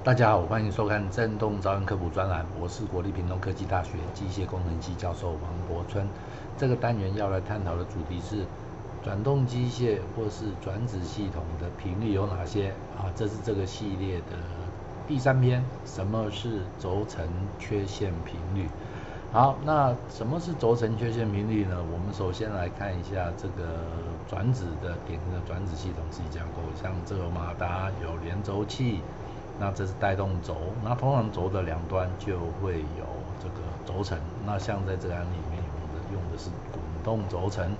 大家好，欢迎收看震动噪音科普专栏，我是国立屏东科技大学机械工程系教授王柏春。这个单元要来探讨的主题是转动机械或是转子系统的频率有哪些啊？这是这个系列的第3篇，什么是轴承缺陷频率？好，那什么是轴承缺陷频率呢？我们首先来看一下这个转子的典型的转子系统系架构，像这个马达有连轴器，那这是带动轴，那通常轴的两端就会有这个轴承，那像在这个案例里面用的是滚动轴承。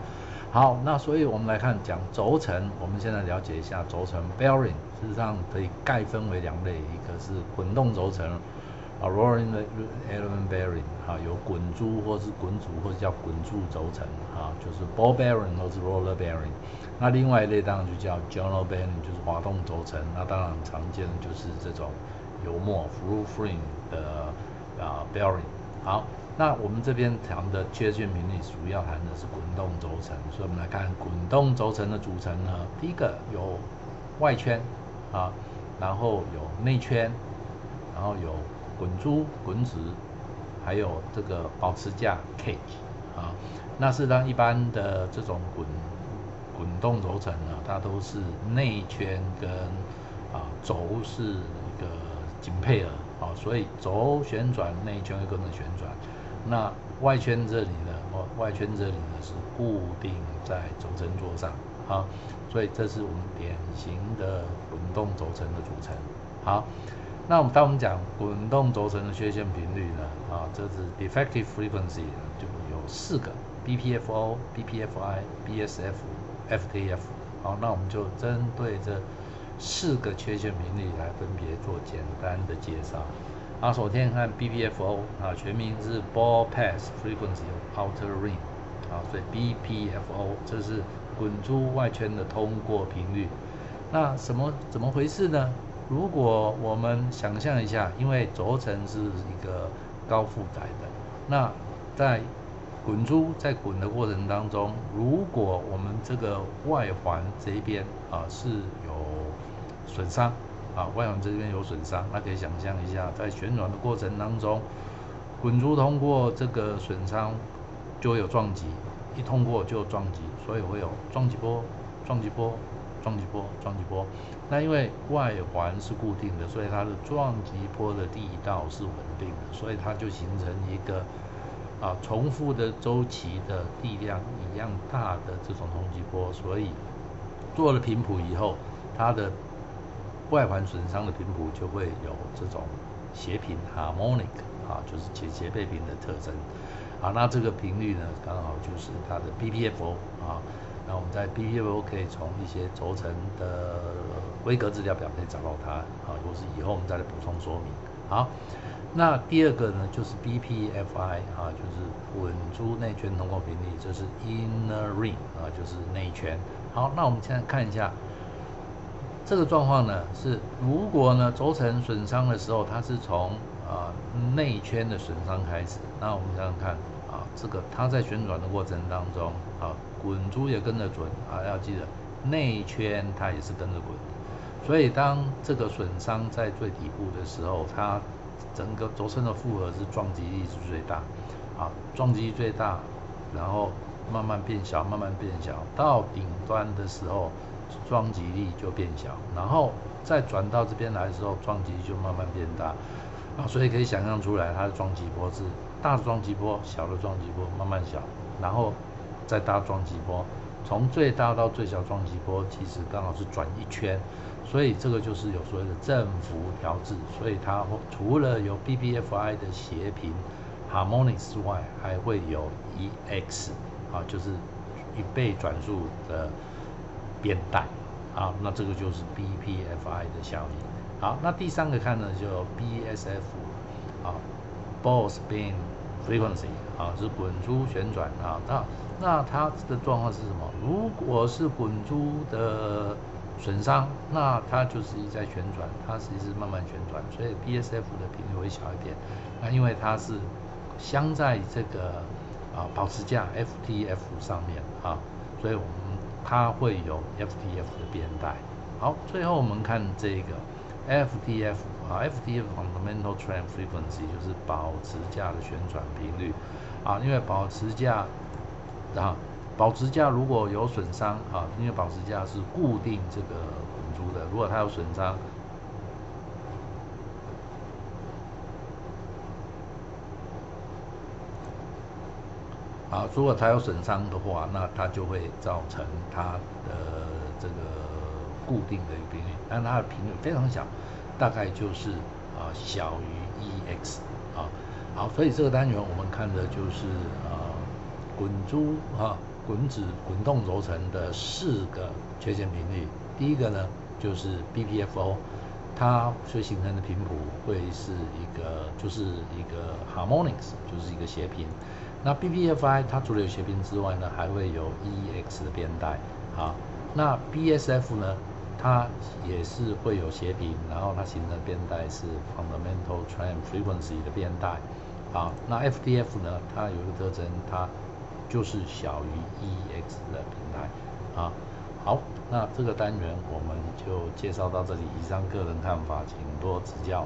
好，那所以我们来看讲轴承，我们现在了解一下轴承 bearing， 事实上可以概分为2类，一个是滚动轴承。rolling element bearing 有滚珠或是滚阻或者叫滚柱轴承就是 ball bearing 或是 roller bearing。那另外一类当然就叫 journal bearing， 就是滑动轴承。那当然很常见的就是这种油墨 full frame 的bearing。好，那我们这边谈的缺陷频率主要谈的是滚动轴承，所以我们来看滚动轴承的组成呢，第一个有外圈然后有内圈，然后有滚珠、滚子，还有这个保持架 cage 那是让一般的这种滚动轴承呢，它都是内圈跟轴是一个紧配的所以轴旋转，内圈会跟着旋转。那外圈这里呢是固定在轴承座上所以这是我们典型的滚动轴承的组成。好，那当我们讲滚动轴承的缺陷频率呢这是 defective frequency 就有4个 BPFO、BPFI、BSF、FTF。好，那我们就针对这4个缺陷频率来分别做简单的介绍。首先看 BPFO 全名是 Ball Pass Frequency of Outer Ring 所以 BPFO 这是滚珠外圈的通过频率。那怎么回事呢？如果我们想象一下，因为轴承是一个高负载的，那在滚珠在滚的过程当中，如果我们这个外环这一边是有损伤外环这边有损伤，那可以想象一下，在旋转的过程当中，滚珠通过这个损伤就会有撞击，一通过就有撞击，所以会有撞击波、撞击波、撞击波、撞击波。那因为外环是固定的，所以它的撞击波的力道是稳定的，所以它就形成一个重复的周期的力量一样大的这种冲击波。所以做了频谱以后，它的外环损伤的频谱就会有这种斜频 harmonic 就是斜背频的特征。那这个频率呢，刚好就是它的 BPFO 那我们在 BPFO 可以从一些轴承的规格资料表可以找到它或是以后我们再来补充说明。好，那第二个呢就是 BPFI 就是滚珠内圈通过频率，这是 inner ring 就是内圈。好，那我们现在看一下这个状况呢，是如果呢轴承损伤的时候，它是从内圈的损伤开始。那我们想想看这个它在旋转的过程当中滚珠也跟着滚要记得内圈它也是跟着滚。所以当这个损伤在最底部的时候，它整个轴承的负荷是撞击力是最大撞击力最大，然后慢慢变小，慢慢变小，到顶端的时候撞击力就变小，然后再转到这边来的时候，撞击力就慢慢变大所以可以想象出来，它的撞击波是大的撞击波、小的撞击波慢慢小，然后再大撞击波，从最大到最小撞击波其实刚好是转一圈，所以这个就是有所谓的振幅调制。所以它除了有 BPFI 的斜频 harmonics 之外，还会有 EX 就是1倍转速的变带那这个就是 BPFI 的效应。好，那第3个看呢，就 BSF Ball Spin Frequency 是滚珠旋转那它的状况是什么？如果是滚珠的损伤，那它就是一直在旋转，它其实是慢慢旋转，所以 BSF 的频率会小一点。那因为它是镶在这个保持架 FTF 上面所以它会有 FTF 的变带。好，最后我们看这个 FTF 啊，FTF Fundamental Trend Frequency 就是保持价的旋转频率啊，因为保持价如果有损伤啊，因为保持价是固定这个滚珠的，如果它有损伤。啊，如果它有损伤的话，那它就会造成它的这个固定的一个频率，但它的频率非常小，大概就是小于 EX 啊。好，所以这个单元我们看的就是滚珠滚动轴承的4个缺陷频率。第一个呢就是 BPFO， 它所形成的频谱会是就是一个 harmonics， 就是一个谐频。那 BPFI 它除了有谐频之外呢，还会有 EX 的编带啊。那 BSF 呢，它也是会有谐频，然后它形成的编带是 Fundamental Trend Frequency 的编带啊。那 FTF 呢，它有一个特征，它就是小于 EX 的平台啊。好，那这个单元我们就介绍到这里，以上个人看法，请多指教。